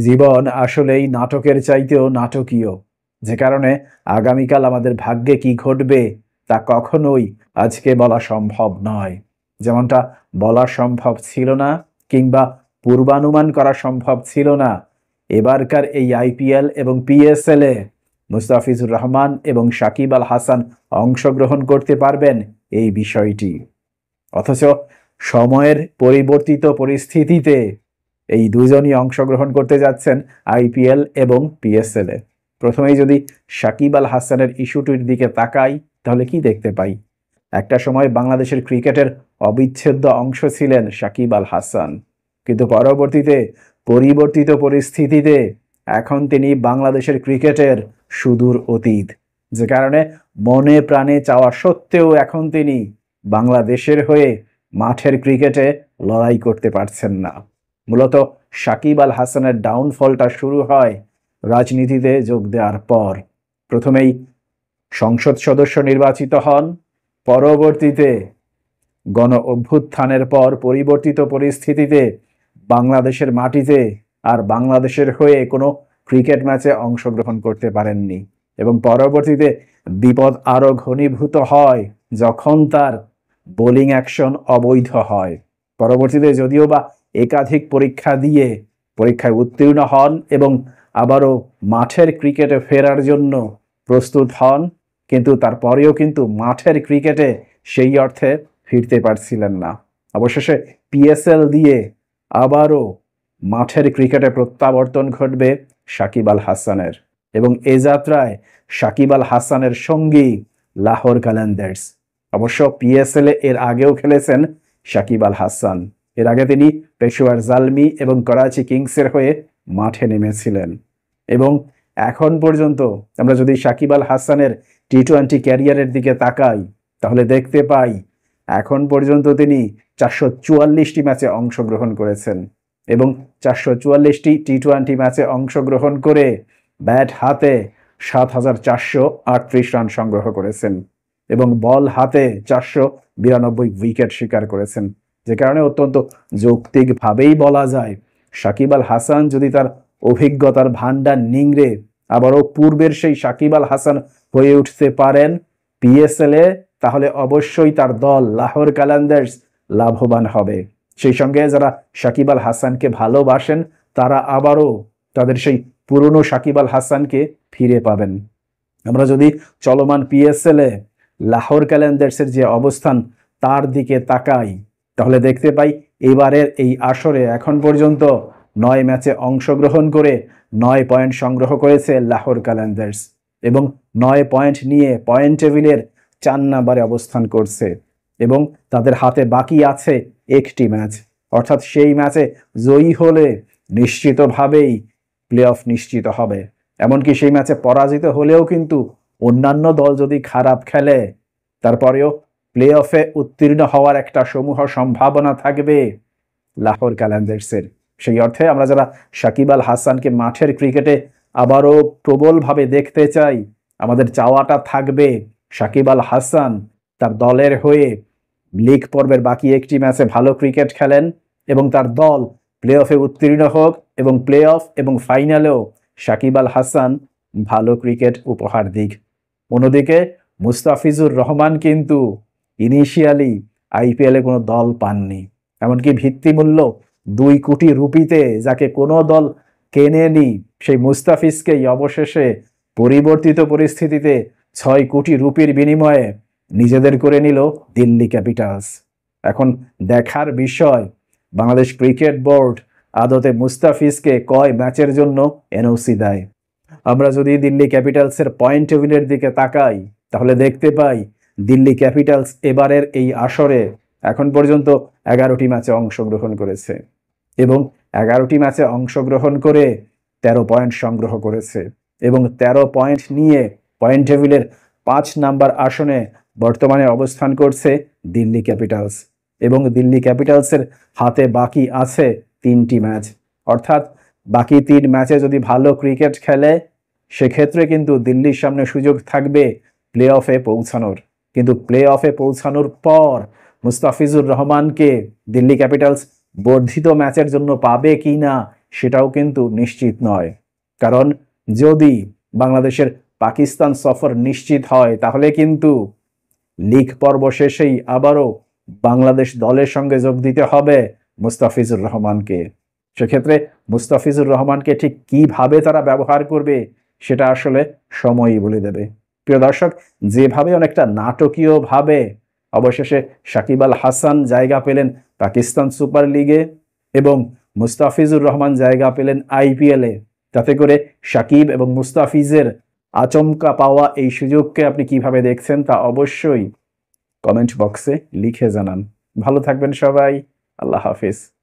জীবন আসলেই নাটকের চাইতেও নাটকীয়, যে কারণে আগামীকাল আমাদের ভাগ্যে কি ঘটবে তা কখনোই আজকে বলা সম্ভব নয়। যেমনটা বলা সম্ভব ছিল না কিংবা পূর্বানুমান করা সম্ভব ছিল না এবারকার এই আইপিএল এবং পিএসএল এ মুস্তাফিজুর রহমান এবং সাকিব আল হাসান অংশগ্রহণ করতে পারবেন এই বিষয়টি। অথচ সময়ের পরিবর্তিত পরিস্থিতিতে এই দুজনই অংশগ্রহণ করতে যাচ্ছেন আইপিএল এবং পিএসএল এ। প্রথমেই যদি সাকিব আল হাসানের ইস্যুটির দিকে তাকাই তাহলে কি দেখতে পাই? একটা সময় বাংলাদেশের ক্রিকেটের অবিচ্ছেদ্য অংশ ছিলেন সাকিব আল হাসান, কিন্তু পরবর্তীতে পরিবর্তিত পরিস্থিতিতে এখন তিনি বাংলাদেশের ক্রিকেটের সুদূর অতীত, যে কারণে মনে প্রাণে চাওয়া সত্ত্বেও এখন তিনি বাংলাদেশের হয়ে মাঠের ক্রিকেটে লড়াই করতে পারছেন না। মূলত সাকিব আল হাসানের ডাউনফলটা শুরু হয় রাজনীতিতে যোগ দেওয়ার পর। প্রথমেই সংসদ সদস্য নির্বাচিত হন, পরবর্তীতে গণ অভ্যুত্থানের পর পরিবর্তিত পরিস্থিতিতে বাংলাদেশের মাটিতে আর বাংলাদেশের হয়ে কোনো ক্রিকেট ম্যাচে অংশগ্রহণ করতে পারেননি, এবং পরবর্তীতে বিপদ আরও ঘনীভূত হয় যখন তার বোলিং অ্যাকশন অবৈধ হয়। পরবর্তীতে যদিও বা একাধিক পরীক্ষা দিয়ে পরীক্ষায় উত্তীর্ণ হন এবং আবারও মাঠের ক্রিকেটে ফেরার জন্য প্রস্তুত হন, কিন্তু তারপরেও কিন্তু মাঠের ক্রিকেটে সেই অর্থে ফিরতে পারছিলেন না। অবশেষে পিএসএল দিয়ে আবারও মাঠের ক্রিকেটে প্রত্যাবর্তন ঘটবে সাকিব আল হাসানের, এবং এ যাত্রায় সাকিব আল হাসানের সঙ্গী লাহোর কালান্দার্স। অবশ্য পিএসএল এর আগেও খেলেছেন সাকিব আল হাসান। এর আগে তিনি পেশোয়ার জালমি এবং করাচি কিংসের হয়ে মাঠে নেমেছিলেন। এবং এখন পর্যন্ত আমরা যদি সাকিব আল হাসানের টি-20 ক্যারিয়ারের দিকে তাকাই তাহলে দেখতে পাই এখন পর্যন্ত তিনি 444টি ম্যাচে অংশগ্রহণ করেছেন, এবং 444টি টি-20 ম্যাচে অংশগ্রহণ করে ব্যাট হাতে 7,438 রান সংগ্রহ করেছেন এবং বল হাতে 492 উইকেট শিকার করেছেন, যে কারণে অত্যন্ত যৌক্তিকভাবেই বলা যায় সাকিব আল হাসান যদি তার অভিজ্ঞতার ভান্ডার নিংড়ে আবারও পূর্বের সেই সাকিব আল হাসান হয়ে উঠতে পারেন পিএসএল এ, তাহলে অবশ্যই তার দল লাহোর কালান্দার্স লাভবান হবে। সেই সঙ্গে যারা সাকিব আল হাসানকে ভালোবাসেন তারা আবারও তাদের সেই পুরনো সাকিব আল হাসানকে ফিরে পাবেন। আমরা যদি চলমান পিএসএল এ লাহোর কালান্দার্সের যে অবস্থান তার দিকে তাকাই তাহলে দেখতে পাই এবারের এই আসরে এখন পর্যন্ত 9 ম্যাচে অংশগ্রহণ করে 9 পয়েন্ট সংগ্রহ করেছে লাহোর কালান্দার্স, এবং 9 পয়েন্ট নিয়ে পয়েন্ট টেবিলের 4 নম্বরে অবস্থান করছে, এবং তাদের হাতে বাকি আছে একটি ম্যাচ। অর্থাৎ সেই ম্যাচে জয়ী হলে নিশ্চিতভাবেই প্লে অফ নিশ্চিত হবে। এমনকি সেই ম্যাচে পরাজিত হলেও কিন্তু অন্যান্য দল যদি খারাপ খেলে তারপরেও প্লে অফে উত্তীর্ণ হওয়ার একটা সমূহ সম্ভাবনা থাকবে লাহোর কালান্দার্সের। সেই অর্থে আমরা যারা সাকিব আল হাসানকে মাঠের ক্রিকেটে আবারও প্রবলভাবে দেখতে চাই, আমাদের চাওয়াটা থাকবে সাকিব আল হাসান তার দলের হয়ে লিগ পর্বের বাকি একটি ম্যাচে ভালো ক্রিকেট খেলেন এবং তার দল প্লে অফে উত্তীর্ণ হোক, এবং প্লে অফ এবং ফাইনালেও সাকিব আল হাসান ভালো ক্রিকেট উপহার দিক। অন্যদিকে মুস্তাফিজুর রহমান কিন্তু ইনিশিয়ালি আইপিএলে কোনো দল পাননি, এমনকি ভিত্তিমূল্য 2 কোটি রুপিতে যাকে কোনো দল কেনেনি সেই মুস্তাফিজকেই অবশেষে পরিবর্তিত পরিস্থিতিতে 6 কোটি রুপির বিনিময়ে নিজেদের করে নিল দিল্লি ক্যাপিটালস। এখন দেখার বিষয় বাংলাদেশ ক্রিকেট বোর্ড আদতে মুস্তাফিজকে কয় ম্যাচের জন্য এনওসি দেয়। আমরা যদি দিল্লি ক্যাপিটালসের পয়েন্ট টেবিলের দিকে তাকাই তাহলে দেখতে পাই দিল্লি ক্যাপিটালস এবারের এই আসরে এখন পর্যন্ত 11টি ম্যাচে অংশগ্রহণ করেছে, এবং 11টি ম্যাচে অংশগ্রহণ করে 13 পয়েন্ট সংগ্রহ করেছে, এবং 13 পয়েন্ট নিয়ে পয়েন্ট টেবিলের 5 নাম্বার আসনে বর্তমানে অবস্থান করছে দিল্লি ক্যাপিটালস, এবং দিল্লি ক্যাপিটালসের হাতে বাকি আছে 3টি ম্যাচ। অর্থাৎ বাকি 3 ম্যাচে যদি ভালো ক্রিকেট খেলে সেক্ষেত্রে কিন্তু দিল্লির সামনে সুযোগ থাকবে প্লে অফে পৌঁছানোর, কিন্তু প্লে অফে পৌঁছানোর পর মুস্তাফিজুর রহমানকে দিল্লি ক্যাপিটালস বর্ধিত ম্যাচের জন্য পাবে কি না সেটাও কিন্তু নিশ্চিত নয়। কারণ যদি বাংলাদেশের পাকিস্তান সফর নিশ্চিত হয় তাহলে কিন্তু লীগ পর্ব শেষেই আবারও বাংলাদেশ দলের সঙ্গে যোগ দিতে হবে মুস্তাফিজুর রহমানকে। সেক্ষেত্রে মুস্তাফিজুর রহমানকে ঠিক কিভাবে তারা ব্যবহার করবে সেটা আসলে সময়ই বলে দেবে। প্রিয় দর্শক, যেভাবে অনেকটা নাটকীয়ভাবে অবশেষে সাকিব আল হাসান জায়গা পেলেন পাকিস্তান সুপার লিগে এবং মুস্তাফিজুর রহমান জায়গা পেলেন আইপিএলে, তাতে করে সাকিব এবং মুস্তাফিজের আচমকা পাওয়া এই সুযোগকে আপনি কিভাবে দেখছেন তা অবশ্যই কমেন্ট বক্সে লিখে জানান। ভালো থাকবেন সবাই। আল্লাহ হাফিজ।